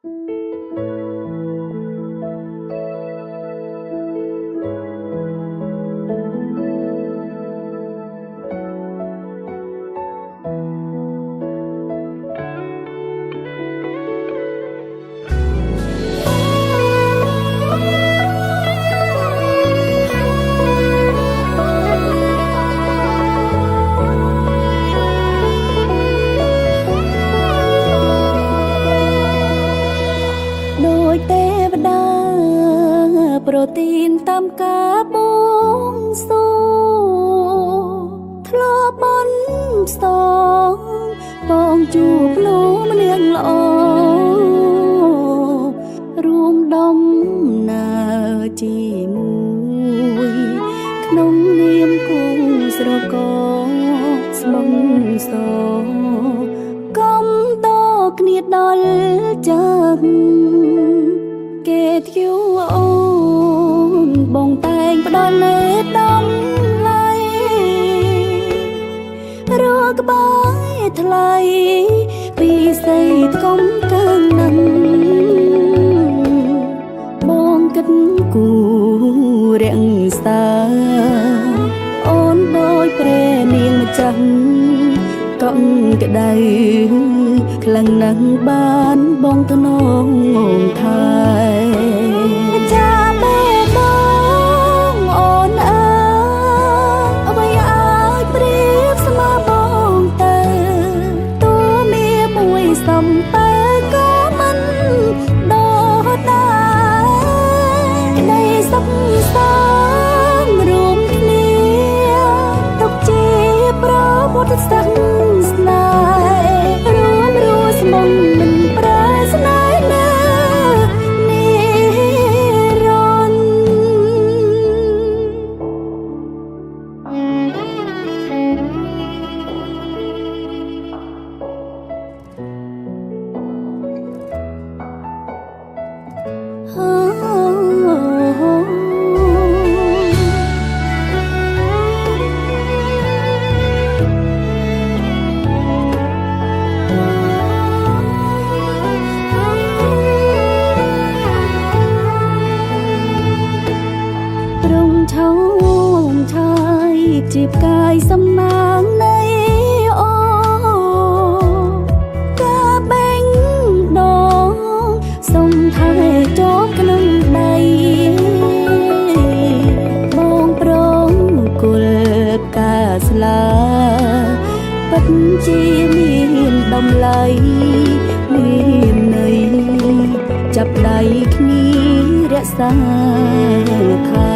ដោយទេវតាប្រទានតាមការបួងសួងធ្លាប់បន់ស្ទងបងជួបលោកម្នាក់ល្អរួមដំណើរជាមួយក្នុងនាមគូស្រករស្មងសកំតគ្នាដល់ចឹងគេធ្យូអូនបងតែងផ្ដល់លេដំឡៃរកក្បាយថ្លៃពីស័យថ្កុំកើងនឹងបងគិតគូរាំងសាអូនដោយព្រះនាងម្ចាស់កក់ក្ដៅខ្លាំងណាស់បានបងទៅនងថែចាំបែបងអូនអើយអ្វីអាចប្រៀបស្មើបងទៅតួមានមួយសំពើក៏មិនដល់ដែរក្ដីសុខសាន្តរួមគ្នាទុកជាប្រវត្តិសាស្ត្រស្នេហ៍រួមរស់ស្មងមិនប្រែស្នេហ៍ណានិរន្តរងឆោមឆាយជាផ្កាយសំណាងនៃអូកាបេងដងសុំថែជាប់ក្នុងដៃបងប្រងគុលផ្កាស្លាពិតជាមានតម្លៃមានន័យចាប់ដៃគ្នារក្សាខែ